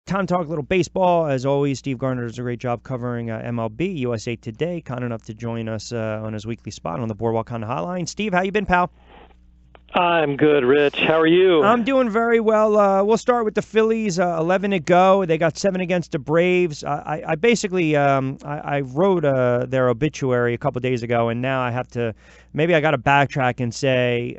time to talk a little baseball. As always, Steve Gardner does a great job covering MLB, USA Today. Kind enough to join us on his weekly spot on the Boardwalk Honda Hotline. Steve, how you been, pal? I'm good, Rich. How are you? I'm doing very well. We'll start with the Phillies. 11 to go. They got 7 against the Braves. I basically I wrote their obituary a couple days ago, and now I have to maybe I got to backtrack and say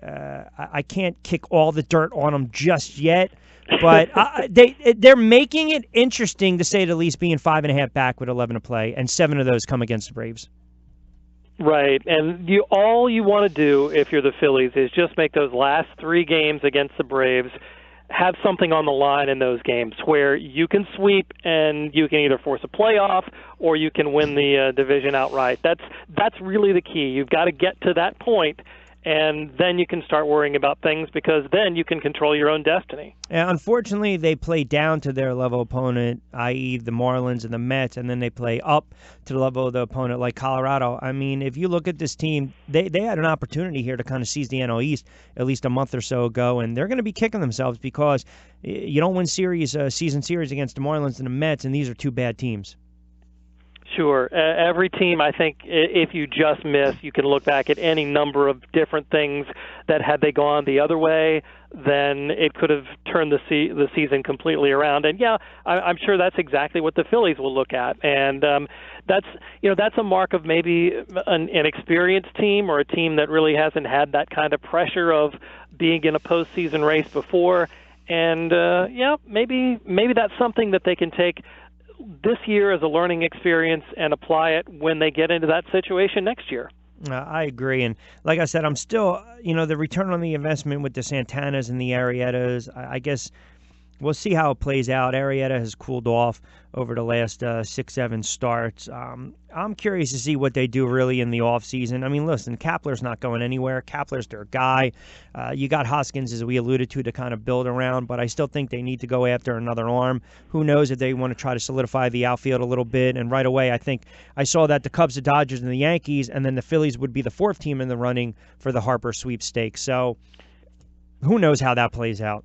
I can't kick all the dirt on them just yet. But they're making it interesting, to say the least, being 5.5 back with 11 to play, and 7 of those come against the Braves. Right, and all you want to do if you're the Phillies is just make those last 3 games against the Braves have something on the line in those games where you can sweep and you can either force a playoff or you can win the division outright. That's really the key. You've got to get to that point, and then you can start worrying about things, because then you can control your own destiny. And unfortunately, they play down to their level opponent, i.e. the Marlins and the Mets, and then they play up to the level of the opponent like Colorado. I mean, if you look at this team, they had an opportunity here to kind of seize the NL East at least a month or so ago, and they're going to be kicking themselves because you don't win season series against the Marlins and the Mets, and these are 2 bad teams. Sure. Every team, I think, if you just miss, you can look back at any number of different things that had they gone the other way, then it could have turned the season completely around. And, yeah, I'm sure that's exactly what the Phillies will look at. And that's a mark of maybe an experienced team, or a team that really hasn't had that kind of pressure of being in a postseason race before. And, maybe that's something that they can take this year as a learning experience and apply it when they get into that situation next year. I agree. And like I said, I'm still, the return on the investment with the Santanas and the Arrietas, I guess we'll see how it plays out. Arrieta has cooled off over the last 6-7 starts. I'm curious to see what they do really in the offseason. I mean, listen, Kapler's not going anywhere. Kapler's their guy. You got Hoskins, as we alluded to kind of build around, but I still think they need to go after another arm. Who knows if they want to try to solidify the outfield a little bit. And right away, I think I saw that the Cubs, the Dodgers, and the Yankees, and then the Phillies would be the 4th team in the running for the Harper sweepstakes. So who knows how that plays out.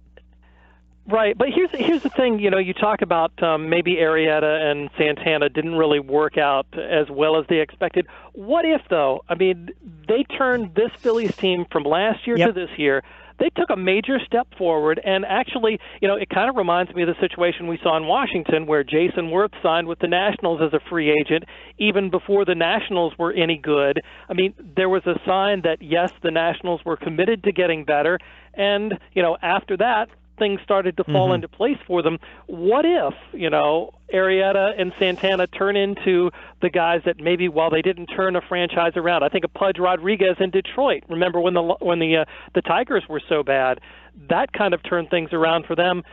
Right, but here's the thing. You talk about maybe Arrieta and Santana didn't really work out as well as they expected. What if, though? I mean, they turned this Phillies team from last year to this year. They took a major step forward, and actually, it kind of reminds me of the situation we saw in Washington, where Jason Worth signed with the Nationals as a free agent even before the Nationals were any good. I mean, there was a sign that, yes, the Nationals were committed to getting better, and, after that, things started to fall into place for them. What if, Arrieta and Santana turn into the guys that maybe, while they didn't turn a franchise around, I think of Pudge Rodriguez in Detroit. Remember when the Tigers were so bad? That kind of turned things around for them.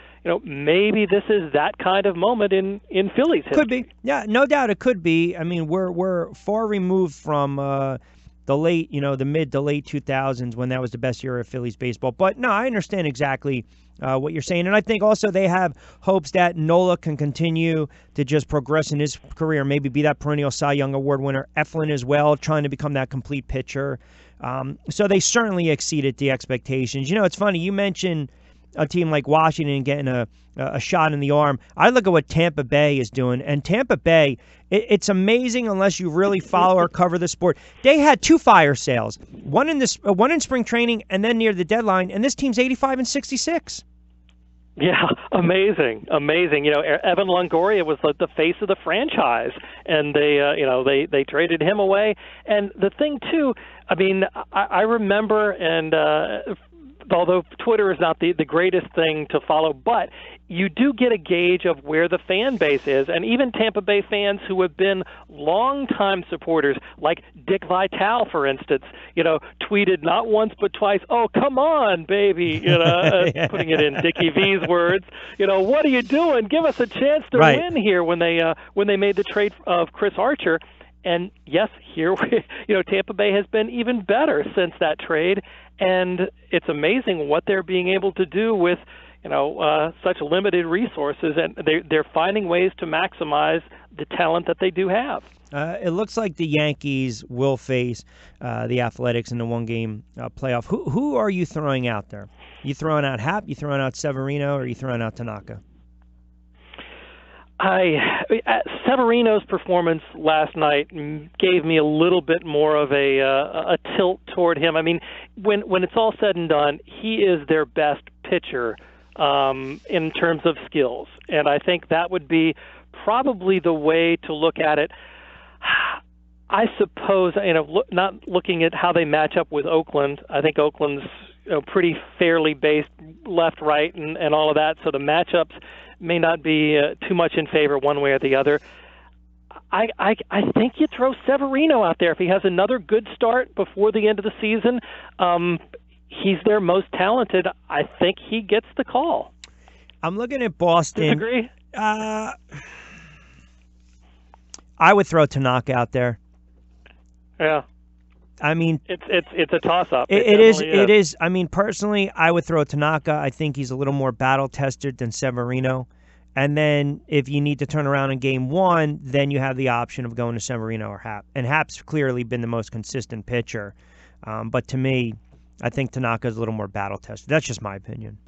Maybe this is that kind of moment in Phillies history. Could be. Yeah, no doubt it could be. I mean, we're far removed from the mid to late 2000s when that was the best year of Phillies baseball. But no, I understand exactly what you're saying. And I think also they have hopes that Nola can continue to just progress in his career, maybe be that perennial Cy Young Award winner. Eflin as well, trying to become that complete pitcher. So they certainly exceeded the expectations. It's funny, you mentioned a team like Washington getting a shot in the arm. I look at what Tampa Bay is doing, and Tampa Bay, it's amazing unless you really follow or cover the sport. They had 2 fire sales, one in spring training and then near the deadline, and this team's 85-66. Yeah, amazing. Evan Longoria was the face of the franchise, and they traded him away. And the thing too, I mean, I remember, and although Twitter is not the greatest thing to follow, but you do get a gauge of where the fan base is. And even Tampa Bay fans who have been longtime supporters, like Dick Vitale, for instance, tweeted not once but twice, "Oh, come on, baby," putting it in Dickie V's words. What are you doing? Give us a chance to win here when they made the trade of Chris Archer. And yes, here Tampa Bay has been even better since that trade, and it's amazing what they're being able to do with such limited resources, and they're finding ways to maximize the talent that they do have. It looks like the Yankees will face the Athletics in the one-game playoff. Who are you throwing out there? You throwing out Happ? You throwing out Severino? Or are you throwing out Tanaka? Severino's performance last night gave me a little bit more of a tilt toward him. I mean, when it's all said and done, he is their best pitcher in terms of skills, and I think that would be probably the way to look at it. I suppose, not looking at how they match up with Oakland. I think Oakland's pretty fairly based left, right, and all of that. So the matchups may not be too much in favor one way or the other. I think you throw Severino out there if he has another good start before the end of the season. He's their most talented. I think he gets the call. I'm looking at Boston. Disagree? I would throw Tanaka out there. Yeah. I mean, it's a toss-up. It is. I mean, personally, I would throw Tanaka. I think he's a little more battle-tested than Severino. And then if you need to turn around in game one, then you have the option of going to Severino or Happ. And Happ's clearly been the most consistent pitcher. But to me, I think Tanaka's a little more battle-tested. That's just my opinion.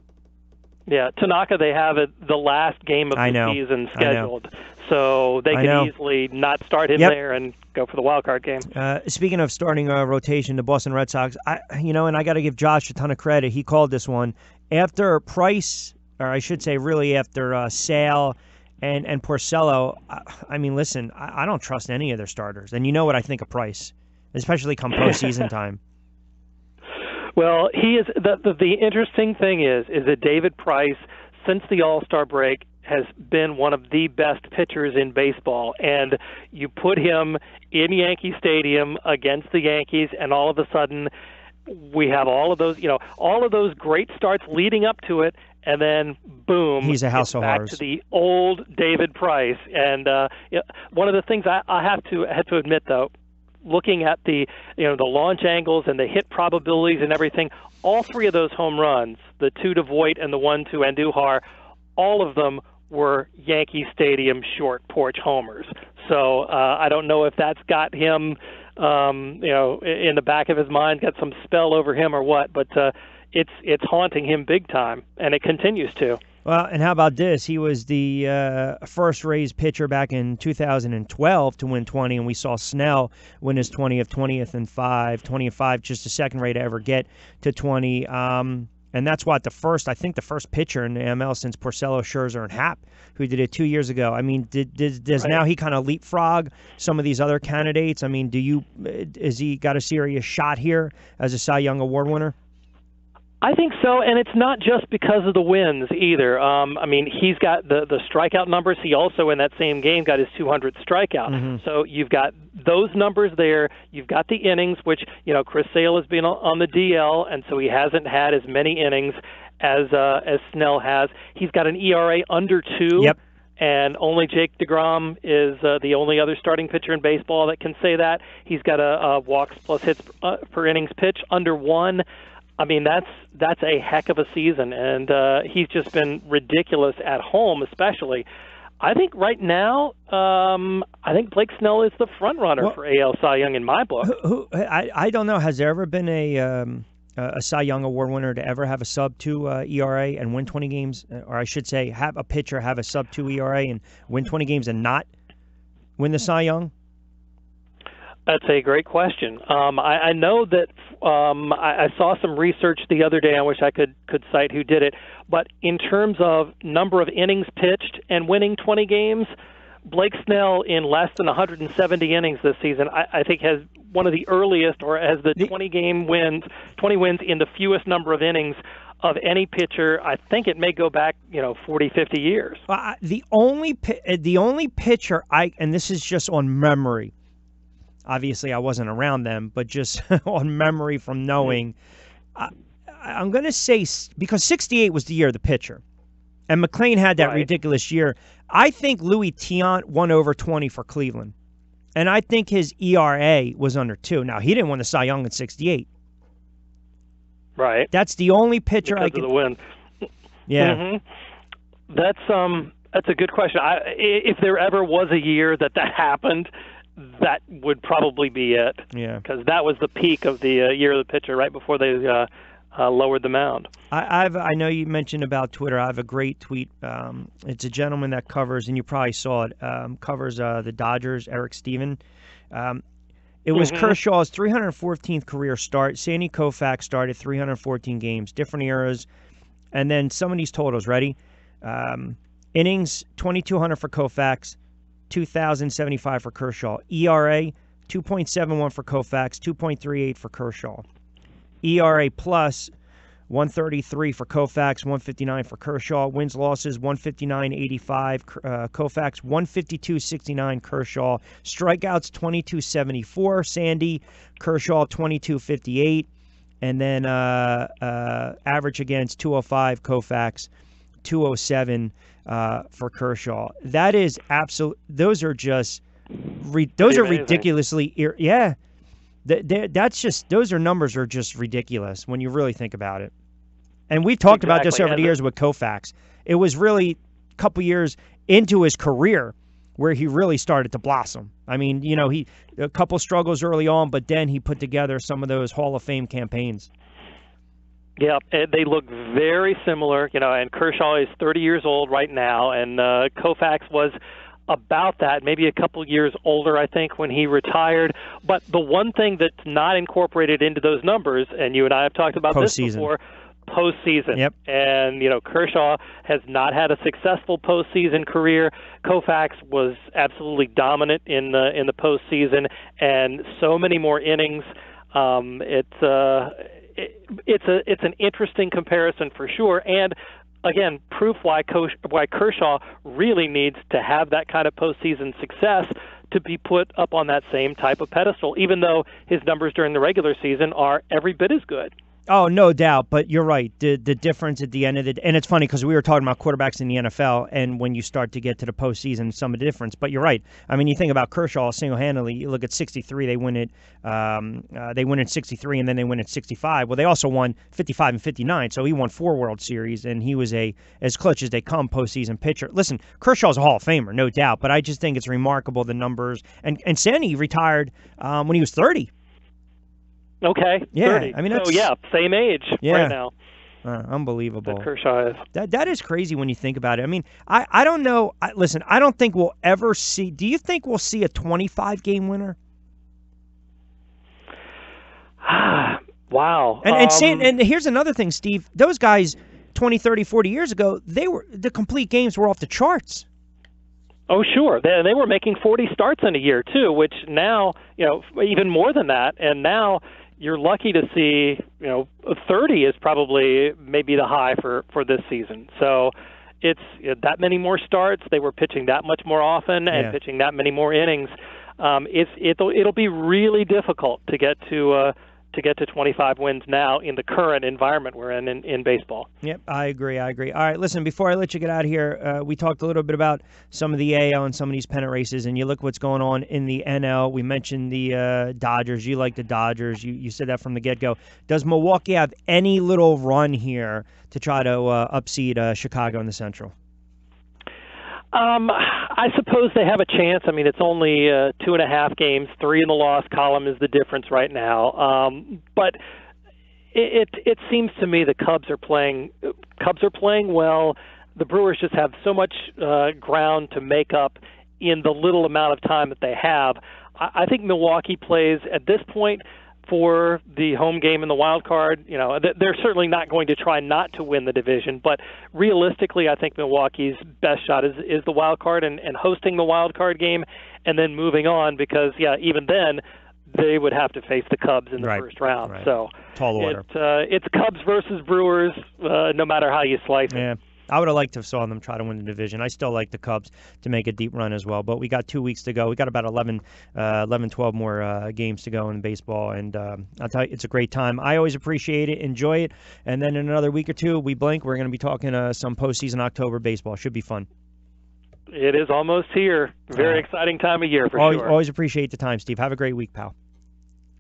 Yeah, Tanaka, they have the last game of the season scheduled. So they can easily not start him there and go for the wild card game. Speaking of starting a rotation, the Boston Red Sox, and I got to give Josh a ton of credit. He called this one. After Price, or I should say really after Sale and Porcello, I mean, listen, I don't trust any of their starters. And you know what I think of Price, especially come postseason time. Well, he is. The interesting thing is that David Price, since the All-Star break, has been one of the best pitchers in baseball. And you put him in Yankee Stadium against the Yankees, and all of a sudden we have all of those great starts leading up to it, and then boom, he's a house of horrors. Back to the old David Price. And one of the things I have to admit, though, looking at the launch angles and the hit probabilities and everything, all three of those home runs, the two to Voit and the one to Andujar, all of them were Yankee Stadium short porch homers. So I don't know if that's got him, in the back of his mind, got some spell over him or what, but it's haunting him big time, and it continues to. Well, and how about this? He was the first Rays pitcher back in 2012 to win 20, and we saw Snell win his 20th and 5, just the second Ray to ever get to 20. And that's what the first pitcher in the ML since Porcello, Scherzer, and Happ, who did it 2 years ago. I mean, does now he kind of leapfrog some of these other candidates? I mean, has he got a serious shot here as a Cy Young Award winner? I think so, and it's not just because of the wins either. I mean, he's got the strikeout numbers. He also, in that same game, got his 200th strikeout. Mm-hmm. So you've got those numbers there. You've got the innings, which, Chris Sale has been on the DL, and so he hasn't had as many innings as Snell has. He's got an ERA under 2. Yep. And only Jake DeGrom is the only other starting pitcher in baseball that can say that. He's got a walks plus hits per innings pitch under 1. I mean, that's a heck of a season, and he's just been ridiculous at home, especially. I think right now, I think Blake Snell is the front runner for AL Cy Young in my book. I don't know. Has there ever been a Cy Young Award winner to ever have a sub-2 ERA and win 20 games, or I should say, have a pitcher have a sub-2 ERA and win 20 games and not win the Cy Young? That's a great question. I know that I saw some research the other day. I wish I could cite who did it. But in terms of number of innings pitched and winning 20 games, Blake Snell in less than 170 innings this season, I think has one of the earliest, or has the 20 wins in the fewest number of innings of any pitcher. I think it may go back, 40, 50 years. The only pitcher and this is just on memory. Obviously, I wasn't around them, but just on memory from knowing, I'm going to say, because 68 was the year of the pitcher, and McClain had that ridiculous year, I think Louis Tiant won over 20 for Cleveland, and I think his ERA was under 2. Now, he didn't win the Cy Young in 68. Right. That's the only pitcher because I could... of the win. Yeah. Mm-hmm. That's a good question. If there ever was a year that happened, that would probably be it. Yeah. Because that was the peak of the year of the pitcher, right before they lowered the mound. I know you mentioned about Twitter. I have a great tweet. It's a gentleman that covers, and you probably saw it, covers the Dodgers, Eric Steven. It was Kershaw's 314th career start. Sandy Koufax started 314 games, different eras. And then some of these totals, ready? Innings, 2,200 for Koufax, 2,075 for Kershaw. ERA, 2.71 for Koufax, 2.38 for Kershaw. ERA plus, 133 for Koufax, 159 for Kershaw. Wins, losses, 159.85. Koufax, 152.69. Kershaw. Strikeouts, 22.74. Sandy. Kershaw, 22.58. And then average against 205. Koufax, 207 for Kershaw. That is absolute. Those are just. Those are ridiculously. Yeah. That's just, those are numbers are just ridiculous when you really think about it. And we've talked about this over the years with Koufax. It was really a couple years into his career where he really started to blossom. I mean, you know, he a couple struggles early on, but then he put together some of those Hall of Fame campaigns. Yeah, they look very similar, you know, and Kershaw is 30 years old right now, and Koufax was about that, maybe a couple years older, I think, when he retired. But the one thing that's not incorporated into those numbers, and you and I have talked about this before, postseason. Yep. And, you know, Kershaw has not had a successful postseason career. Koufax was absolutely dominant in the postseason, and so many more innings. It's an interesting comparison for sure, and again, proof why Kershaw really needs to have that kind of postseason success to be put up on that same type of pedestal, even though his numbers during the regular season are every bit as good. Oh, no doubt. But you're right. The difference at the end of the day, and it's funny because we were talking about quarterbacks in the NFL, and when you start to get to the postseason, some of the difference. But you're right. I mean, you think about Kershaw single-handedly. You look at 63, they win it. They win at 63, and then they win at 65. Well, they also won 55 and 59, so he won 4 World Series, and he was as clutch as they come postseason pitcher. Listen, Kershaw's a Hall of Famer, no doubt. But I just think it's remarkable the numbers. And Sandy retired when he was 30. Okay. Yeah, 30. I mean, that's, so yeah, same age right now. Unbelievable. That Kershaw is. That is crazy when you think about it. I mean, I don't know. Listen, I don't think we'll ever see. Do you think we'll see a 25-game winner? Wow. And here's another thing, Steve. Those guys 20, 30, 40 years ago, the complete games were off the charts. Oh, sure. They were making 40 starts in a year, too, which now, you know, even more than that. And now you're lucky to see, you know, 30 is probably maybe the high for this season. So it's that many more starts. They were pitching that much more often and pitching that many more innings. It'll be really difficult to get to 25 wins now in the current environment we're in baseball. Yep, I agree. All right, listen, before I let you get out of here, we talked a little bit about some of the AL and some of these pennant races, and you look what's going on in the NL. We mentioned the Dodgers. You like the Dodgers. You said that from the get-go. Does Milwaukee have any little run here to try to upseed Chicago in the Central? I suppose they have a chance. I mean, it's only 2.5 games. 3 in the loss column is the difference right now. But it seems to me the Cubs are playing well. The Brewers just have so much ground to make up in the little amount of time that they have. I think Milwaukee plays at this point for the home game in the wild card. You know, they're certainly not going to try not to win the division, but realistically, I think Milwaukee's best shot is the wild card and hosting the wild card game and then moving on because, even then, they would have to face the Cubs in the first round. Right. So tall order. It's Cubs versus Brewers, no matter how you slice it. Yeah. I would have liked to have saw them try to win the division. I still like the Cubs to make a deep run as well, but we got 2 weeks to go. We got about 11, 12 more games to go in baseball, and I'll tell you, it's a great time. I always appreciate it, enjoy it, and then in another week or two, we blink, we're going to be talking some postseason October baseball. Should be fun. It is almost here. Very exciting time of year for sure. Always appreciate the time, Steve. Have a great week, pal.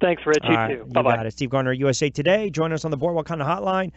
Thanks, Rich. You too. Bye-bye. You got it. Steve Gardner, USA Today. Join us on the Boardwalk Honda Hotline.